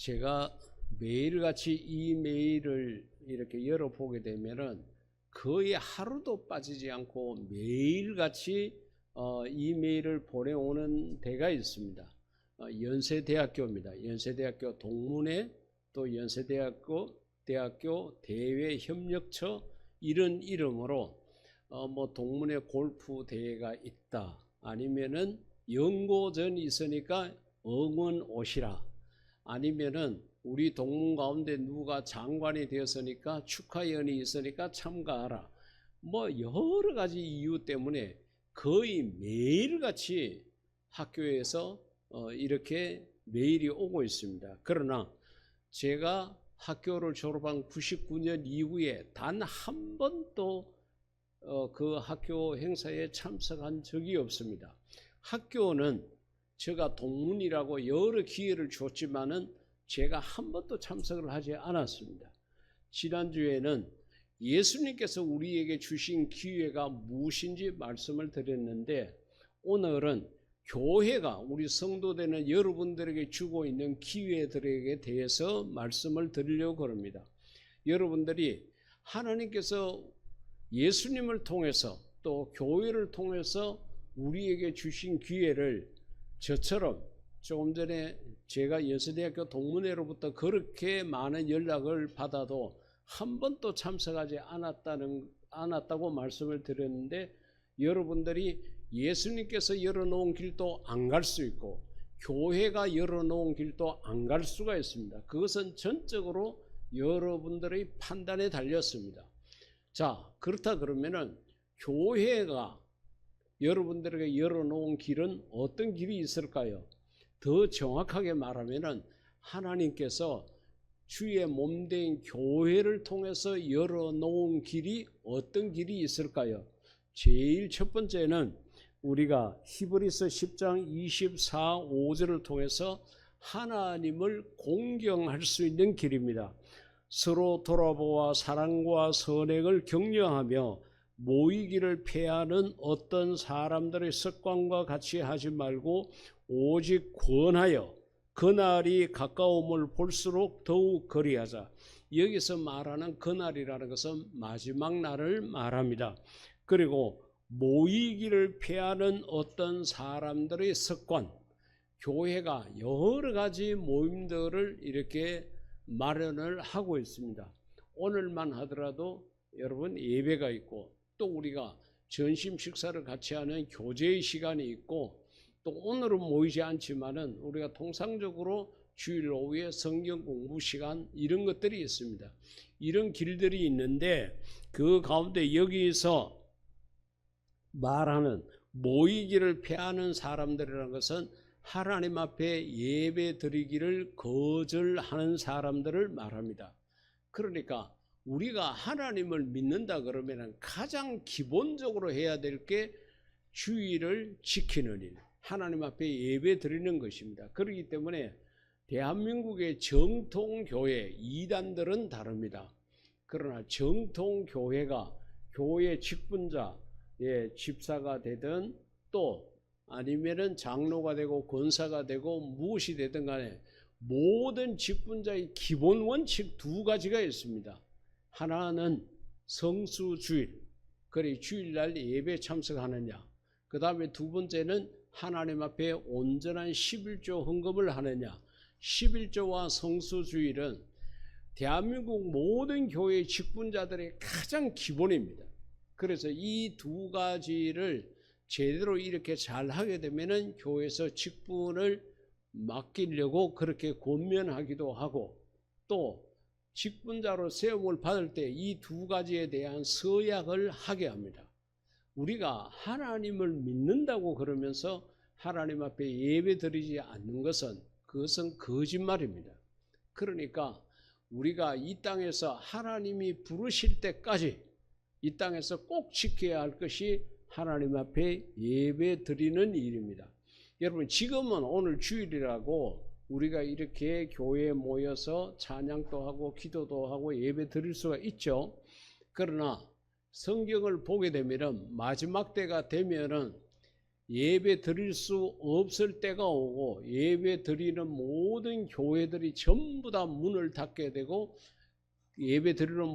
제가 매일같이 이메일을 이렇게 열어보게 되면은 거의 하루도 빠지지 않고 매일같이 이메일을 보내오는 데가 있습니다. 연세대학교입니다. 연세대학교 동문회, 또 연세대학교 대외협력처, 이런 이름으로 뭐 동문회 골프 대회가 있다, 아니면은 연고전이 있으니까 응원 오시라, 아니면은 우리 동문 가운데 누가 장관이 되었으니까 축하연이 있으니까 참가하라, 뭐 여러 가지 이유 때문에 거의 매일같이 학교에서 이렇게 메일이 오고 있습니다. 그러나 제가 학교를 졸업한 99년 이후에 단 한 번도 그 학교 행사에 참석한 적이 없습니다. 학교는 제가 동문이라고 여러 기회를 줬지만은 제가 한 번도 참석을 하지 않았습니다. 지난주에는 예수님께서 우리에게 주신 기회가 무엇인지 말씀을 드렸는데, 오늘은 교회가, 우리 성도되는 여러분들에게 주고 있는 기회들에 대해서 말씀을 드리려고 합니다. 여러분들이 하나님께서 예수님을 통해서 또 교회를 통해서 우리에게 주신 기회를 저처럼 조금 전에 제가 연세대학교 동문회로부터 그렇게 많은 연락을 받아도 한 번도 참석하지 않았다고 말씀을 드렸는데, 여러분들이 예수님께서 열어놓은 길도 안 갈 수 있고 교회가 열어놓은 길도 안 갈 수가 있습니다. 그것은 전적으로 여러분들의 판단에 달렸습니다. 자, 그렇다 그러면은 교회가 여러분들에게 열어놓은 길은 어떤 길이 있을까요? 더 정확하게 말하면은 하나님께서 주의 몸된 교회를 통해서 열어놓은 길이 어떤 길이 있을까요? 제일 첫 번째는 우리가 히브리서 10장 24, 5절을 통해서 하나님을 공경할 수 있는 길입니다. 서로 돌아보아 사랑과 선행을 격려하며 모이기를 패하는 어떤 사람들의 습관과 같이 하지 말고 오직 권하여 그날이 가까움을 볼수록 더욱 그리하자. 여기서 말하는 그날이라는 것은 마지막 날을 말합니다. 그리고 모이기를 패하는 어떤 사람들의 습관, 교회가 여러 가지 모임들을 이렇게 마련을 하고 있습니다. 오늘만 하더라도 여러분 예배가 있고, 또 우리가 점심 식사를 같이 하는 교제의 시간이 있고, 또 오늘은 모이지 않지만은 우리가 통상적으로 주일 오후에 성경 공부 시간, 이런 것들이 있습니다. 이런 길들이 있는데, 그 가운데 여기서 말하는 모이기를 패하는 사람들이라는 것은 하나님 앞에 예배 드리기를 거절하는 사람들을 말합니다. 그러니까 우리가 하나님을 믿는다 그러면 가장 기본적으로 해야 될 게 주의를 지키는 일, 하나님 앞에 예배 드리는 것입니다. 그렇기 때문에 대한민국의 정통교회, 이단들은 다릅니다. 그러나 정통교회가 교회 직분자, 집사가 되든 또 아니면은 장로가 되고 권사가 되고 무엇이 되든 간에 모든 직분자의 기본 원칙 두 가지가 있습니다. 하나는 성수주일, 그래 주일날 예배 참석하느냐, 그 다음에 두 번째는 하나님 앞에 온전한 11조 헌금을 하느냐. 11조와 성수주일은 대한민국 모든 교회 직분자들의 가장 기본입니다. 그래서 이 두 가지를 제대로 이렇게 잘 하게 되면은 교회에서 직분을 맡기려고 그렇게 권면하기도 하고, 또 직분자로 세움을 받을 때 이 두 가지에 대한 서약을 하게 합니다. 우리가 하나님을 믿는다고 그러면서 하나님 앞에 예배 드리지 않는 것은, 그것은 거짓말입니다. 그러니까 우리가 이 땅에서 하나님이 부르실 때까지 이 땅에서 꼭 지켜야 할 것이 하나님 앞에 예배 드리는 일입니다. 여러분, 지금은 오늘 주일이라고 우리가 이렇게 교회에 모여서 찬양도 하고 기도도 하고 예배 드릴 수가 있죠. 그러나 성경을 보게 되면은 마지막 때가 되면은 예배 드릴 수 없을 때가 오고 예배 드리는 모든 교회들이 전부 다 문을 닫게 되고 예배 드리러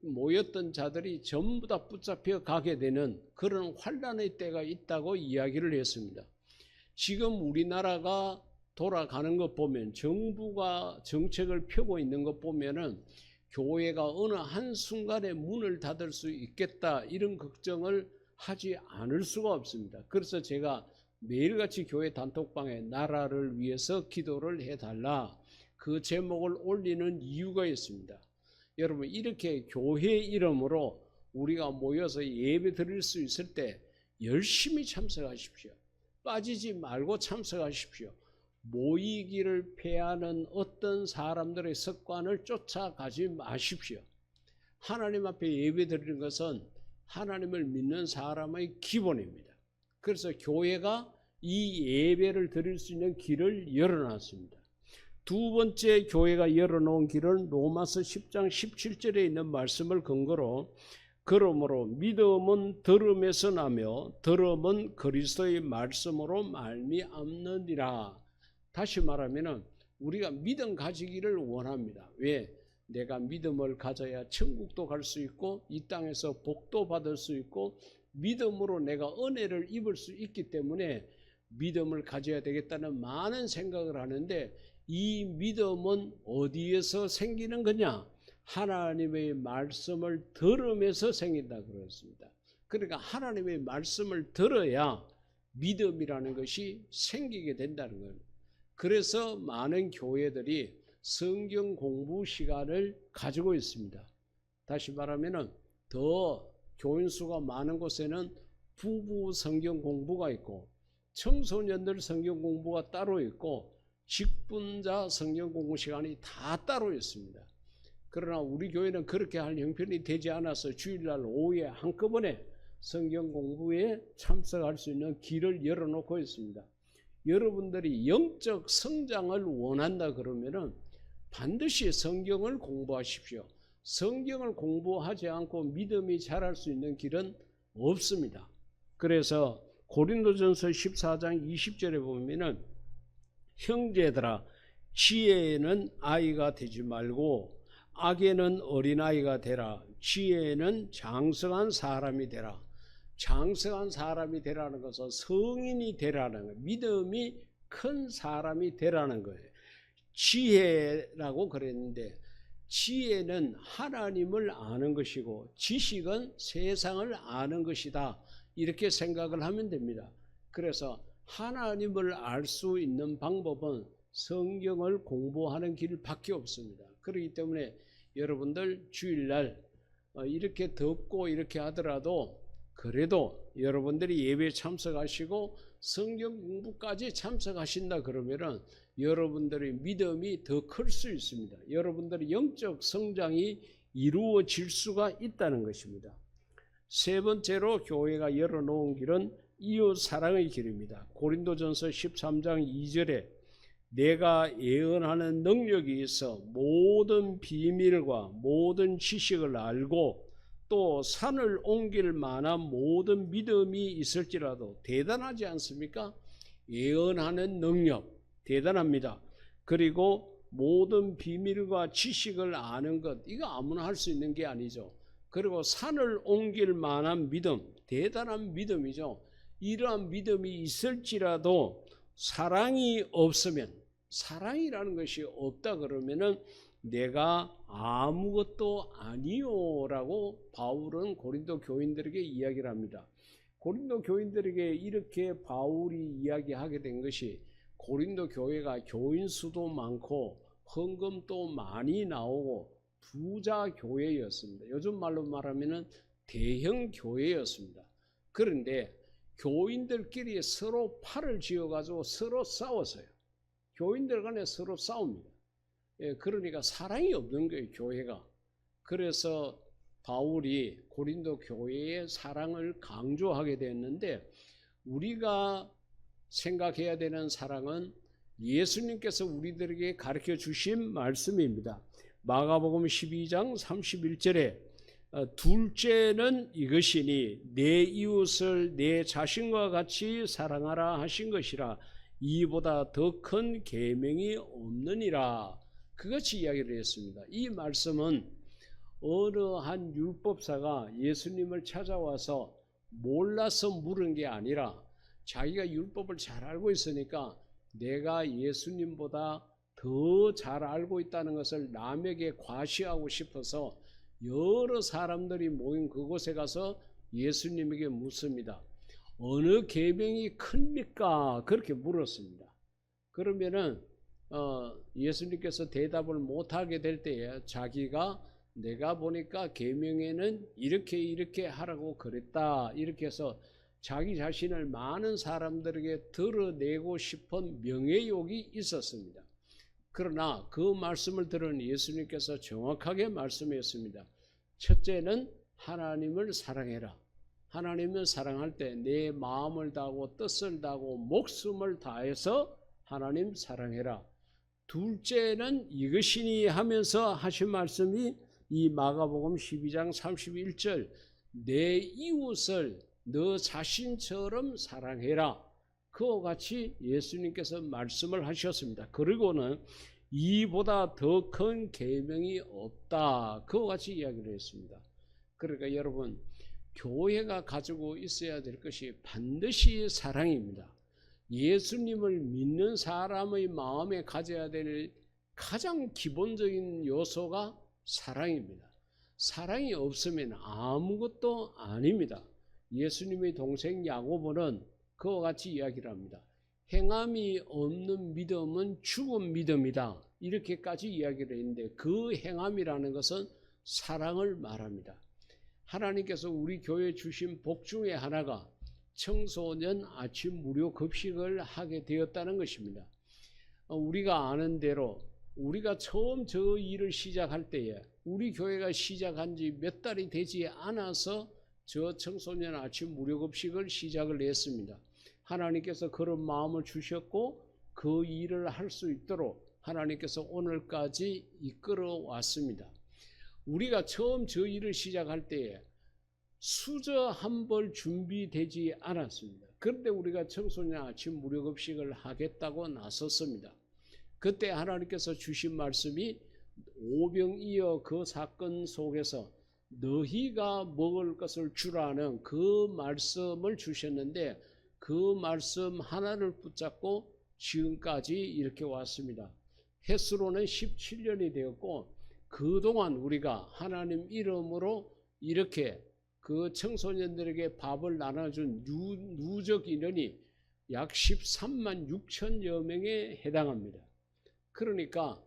모였던 자들이 전부 다 붙잡혀 가게 되는 그런 환란의 때가 있다고 이야기를 했습니다. 지금 우리나라가 돌아가는 것 보면 정부가 정책을 펴고 있는 것 보면은 교회가 어느 한순간에 문을 닫을 수 있겠다 이런 걱정을 하지 않을 수가 없습니다. 그래서 제가 매일같이 교회 단톡방에 나라를 위해서 기도를 해달라 그 제목을 올리는 이유가 있습니다. 여러분 이렇게 교회 이름으로 우리가 모여서 예배 드릴 수 있을 때 열심히 참석하십시오. 빠지지 말고 참석하십시오. 모이기를 패하는 어떤 사람들의 습관을 쫓아가지 마십시오. 하나님 앞에 예배 드리는 것은 하나님을 믿는 사람의 기본입니다. 그래서 교회가 이 예배를 드릴 수 있는 길을 열어놨습니다. 두 번째 교회가 열어놓은 길은 로마서 10장 17절에 있는 말씀을 근거로 그러므로 믿음은 들음에서 나며 들음은 그리스도의 말씀으로 말미암느니라. 다시 말하면 우리가 믿음 가지기를 원합니다. 왜? 내가 믿음을 가져야 천국도 갈 수 있고 이 땅에서 복도 받을 수 있고 믿음으로 내가 은혜를 입을 수 있기 때문에 믿음을 가져야 되겠다는 많은 생각을 하는데 이 믿음은 어디에서 생기는 거냐? 하나님의 말씀을 들으면서 생긴다 그랬습니다. 그러니까 하나님의 말씀을 들어야 믿음이라는 것이 생기게 된다는 거예요. 그래서 많은 교회들이 성경 공부 시간을 가지고 있습니다. 다시 말하면 더 교인 수가 많은 곳에는 부부 성경 공부가 있고 청소년들 성경 공부가 따로 있고 직분자 성경 공부 시간이 다 따로 있습니다. 그러나 우리 교회는 그렇게 할 형편이 되지 않아서 주일날 오후에 한꺼번에 성경 공부에 참석할 수 있는 길을 열어놓고 있습니다. 여러분들이 영적 성장을 원한다 그러면은 반드시 성경을 공부하십시오. 성경을 공부하지 않고 믿음이 자랄 수 있는 길은 없습니다. 그래서 고린도전서 14장 20절에 보면은 형제들아 지혜에는 아이가 되지 말고 악에는 어린아이가 되라. 지혜에는 장성한 사람이 되라. 장성한 사람이 되라는 것은 성인이 되라는 거예요. 믿음이 큰 사람이 되라는 거예요. 지혜라고 그랬는데 지혜는 하나님을 아는 것이고 지식은 세상을 아는 것이다. 이렇게 생각을 하면 됩니다. 그래서 하나님을 알 수 있는 방법은 성경을 공부하는 길밖에 없습니다. 그렇기 때문에 여러분들 주일날 이렇게 덥고 이렇게 하더라도 그래도 여러분들이 예배에 참석하시고 성경 공부까지 참석하신다 그러면은 여러분들의 믿음이 더 클 수 있습니다. 여러분들의 영적 성장이 이루어질 수가 있다는 것입니다. 세 번째로 교회가 열어놓은 길은 이웃 사랑의 길입니다. 고린도전서 13장 2절에 내가 예언하는 능력이 있어 모든 비밀과 모든 지식을 알고 또 산을 옮길 만한 모든 믿음이 있을지라도 대단하지 않습니까? 예언하는 능력 대단합니다. 그리고 모든 비밀과 지식을 아는 것 이거 아무나 할 수 있는 게 아니죠. 그리고 산을 옮길 만한 믿음 대단한 믿음이죠. 이러한 믿음이 있을지라도 사랑이 없으면 사랑이라는 것이 없다 그러면은 내가 아무것도 아니요라고 바울은 고린도 교인들에게 이야기를 합니다. 고린도 교인들에게 이렇게 바울이 이야기하게 된 것이 고린도 교회가 교인 수도 많고 헌금도 많이 나오고 부자 교회였습니다. 요즘 말로 말하면은 대형 교회였습니다. 그런데 교인들끼리 서로 팔을 쥐어가지고 서로 싸웠어요. 교인들 간에 서로 싸웁니다. 그러니까 사랑이 없는 거예요, 교회가. 그래서 바울이 고린도 교회의 사랑을 강조하게 됐는데 우리가 생각해야 되는 사랑은 예수님께서 우리들에게 가르쳐 주신 말씀입니다. 마가복음 12장 31절에 둘째는 이것이니 내 이웃을 내 자신과 같이 사랑하라 하신 것이라. 이보다 더 큰 계명이 없느니라. 그것이 이야기를 했습니다. 이 말씀은 어느 한 율법사가 예수님을 찾아와서 몰라서 물은 게 아니라 자기가 율법을 잘 알고 있으니까 내가 예수님보다 더 잘 알고 있다는 것을 남에게 과시하고 싶어서 여러 사람들이 모인 그곳에 가서 예수님에게 묻습니다. 어느 계명이 큽니까? 그렇게 물었습니다. 그러면은 예수님께서 대답을 못하게 될 때에 자기가 내가 보니까 계명에는 이렇게 하라고 그랬다, 이렇게 해서 자기 자신을 많은 사람들에게 드러내고 싶은 명예욕이 있었습니다. 그러나 그 말씀을 들은 예수님께서 정확하게 말씀했습니다. 첫째는 하나님을 사랑해라. 하나님을 사랑할 때 내 마음을 다하고 뜻을 다하고 목숨을 다해서 하나님 사랑해라. 둘째는 이것이니 하면서 하신 말씀이 이 마가복음 12장 31절 내 이웃을 너 자신처럼 사랑해라. 그와 같이 예수님께서 말씀을 하셨습니다. 그리고는 이보다 더 큰 계명이 없다. 그와 같이 이야기를 했습니다. 그러니까 여러분, 교회가 가지고 있어야 될 것이 반드시 사랑입니다. 예수님을 믿는 사람의 마음에 가져야 될 가장 기본적인 요소가 사랑입니다. 사랑이 없으면 아무것도 아닙니다. 예수님의 동생 야고보는 그와 같이 이야기를 합니다. 행함이 없는 믿음은 죽은 믿음이다. 이렇게까지 이야기를 했는데 그 행함이라는 것은 사랑을 말합니다. 하나님께서 우리 교회에 주신 복 중에 하나가 청소년 아침 무료 급식을 하게 되었다는 것입니다. 우리가 아는 대로 우리가 처음 저 일을 시작할 때에 우리 교회가 시작한 지 몇 달이 되지 않아서 저 청소년 아침 무료 급식을 시작을 했습니다. 하나님께서 그런 마음을 주셨고 그 일을 할 수 있도록 하나님께서 오늘까지 이끌어 왔습니다. 우리가 처음 저 일을 시작할 때에 수저 한 벌 준비되지 않았습니다. 그런데 우리가 청소년 아침 무료 급식을 하겠다고 나섰습니다. 그때 하나님께서 주신 말씀이 오병이어 그 사건 속에서 너희가 먹을 것을 주라는 그 말씀을 주셨는데 그 말씀 하나를 붙잡고 지금까지 이렇게 왔습니다. 횟수로는 17년이 되었고 그동안 우리가 하나님 이름으로 이렇게 그 청소년들에게 밥을 나눠준 누적 인원이 약 13만 6천여 명에 해당합니다. 그러니까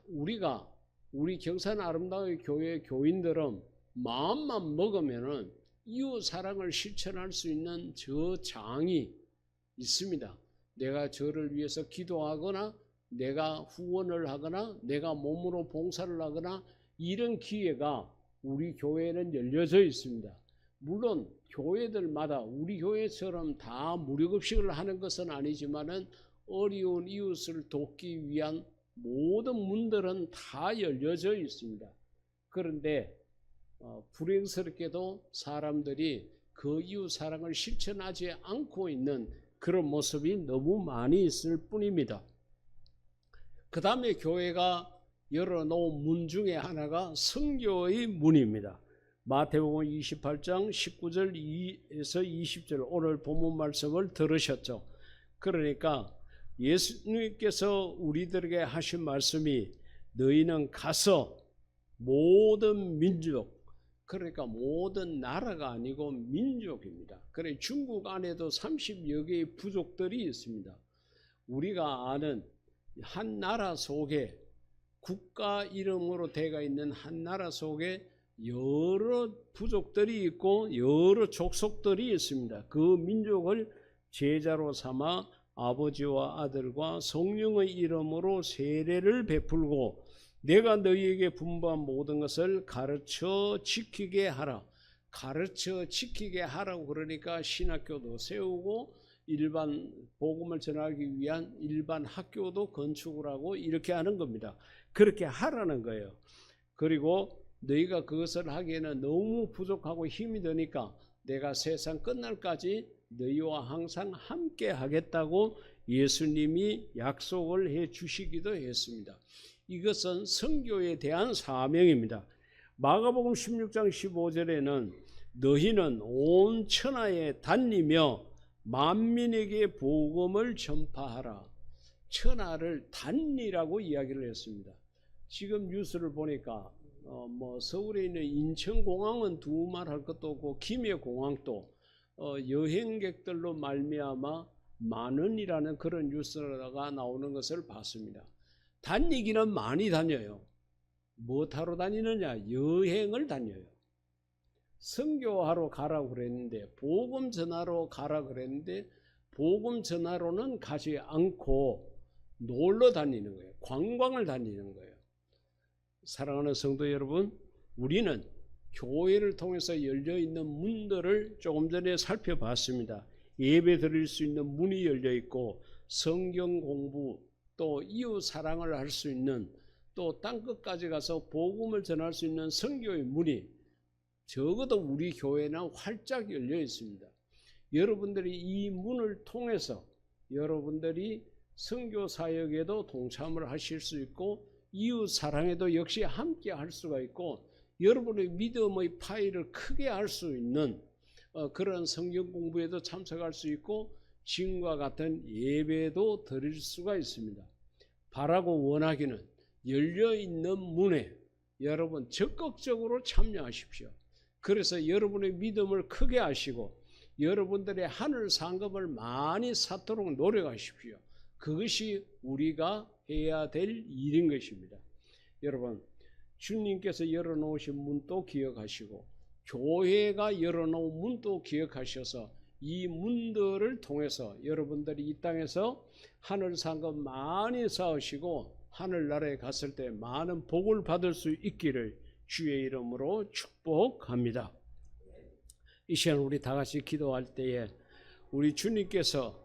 우리 경산 아름다운 교회 교인들은 마음만 먹으면은 이웃 사랑을 실천할 수 있는 저 장이 있습니다. 내가 저를 위해서 기도하거나 내가 후원을 하거나 내가 몸으로 봉사를 하거나 이런 기회가 우리 교회에는 열려져 있습니다. 물론 교회들마다 우리 교회처럼 다 무료급식을 하는 것은 아니지만은 어려운 이웃을 돕기 위한 모든 문들은 다 열려져 있습니다. 그런데 불행스럽게도 사람들이 그 이웃 사랑을 실천하지 않고 있는 그런 모습이 너무 많이 있을 뿐입니다. 그 다음에 교회가 열어놓은 문 중에 하나가 선교의 문입니다. 마태복음 28장 19절에서 20절 오늘 본문 말씀을 들으셨죠. 그러니까 예수님께서 우리들에게 하신 말씀이 너희는 가서 모든 민족, 그러니까 모든 나라가 아니고 민족입니다. 그래 중국 안에도 30여 개의 부족들이 있습니다. 우리가 아는 한 나라 속에 국가 이름으로 되어 있는 한 나라 속에 여러 부족들이 있고 여러 족속들이 있습니다. 그 민족을 제자로 삼아 아버지와 아들과 성령의 이름으로 세례를 베풀고 내가 너희에게 분부한 모든 것을 가르쳐 지키게 하라. 가르쳐 지키게 하라고 그러니까 신학교도 세우고 일반 복음을 전하기 위한 일반 학교도 건축을 하고 이렇게 하는 겁니다. 그렇게 하라는 거예요. 그리고 너희가 그것을 하기에는 너무 부족하고 힘이 드니까 내가 세상 끝날까지 너희와 항상 함께 하겠다고 예수님이 약속을 해 주시기도 했습니다. 이것은 선교에 대한 사명입니다. 마가복음 16장 15절에는 너희는 온 천하에 다니며 만민에게 복음을 전파하라. 천하를 다니라고 이야기를 했습니다. 지금 뉴스를 보니까 서울에 있는 인천공항은 두말할 것도 없고 김해공항도 여행객들로 말미암아 많은이라는 그런 뉴스가 나오는 것을 봤습니다. 다니기는 많이 다녀요. 무엇하러 다니느냐? 여행을 다녀요. 선교하러 가라고 그랬는데, 복음 전하러 가라고 그랬는데, 복음 전하러는 가지 않고 놀러 다니는 거예요. 관광을 다니는 거예요. 사랑하는 성도 여러분, 우리는 교회를 통해서 열려있는 문들을 조금 전에 살펴봤습니다. 예배 드릴 수 있는 문이 열려있고, 성경 공부, 또 이웃 사랑을 할 수 있는, 또 땅끝까지 가서 복음을 전할 수 있는 선교의 문이 적어도 우리 교회는 활짝 열려 있습니다. 여러분들이 이 문을 통해서 여러분들이 선교 사역에도 동참을 하실 수 있고, 이웃 사랑에도 역시 함께 할 수가 있고, 여러분의 믿음의 파일을 크게 할 수 있는 그런 성경 공부에도 참석할 수 있고, 지금과 같은 예배도 드릴 수가 있습니다. 바라고 원하기는 열려있는 문에 여러분 적극적으로 참여하십시오. 그래서 여러분의 믿음을 크게 하시고 여러분들의 하늘 상급을 많이 쌓도록 노력하십시오. 그것이 우리가 해야 될 일인 것입니다. 여러분, 주님께서 열어놓으신 문도 기억하시고 교회가 열어놓은 문도 기억하셔서 이 문들을 통해서 여러분들이 이 땅에서 하늘 상급 많이 쌓으시고 하늘나라에 갔을 때 많은 복을 받을 수 있기를 주의 이름으로 축복합니다. 이 시간 우리 다 같이 기도할 때에 우리 주님께서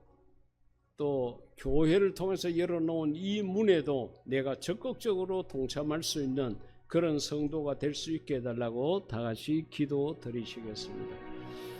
또 교회를 통해서 열어놓은 이 문에도 내가 적극적으로 동참할 수 있는 그런 성도가 될 수 있게 해달라고 다 같이 기도 드리시겠습니다.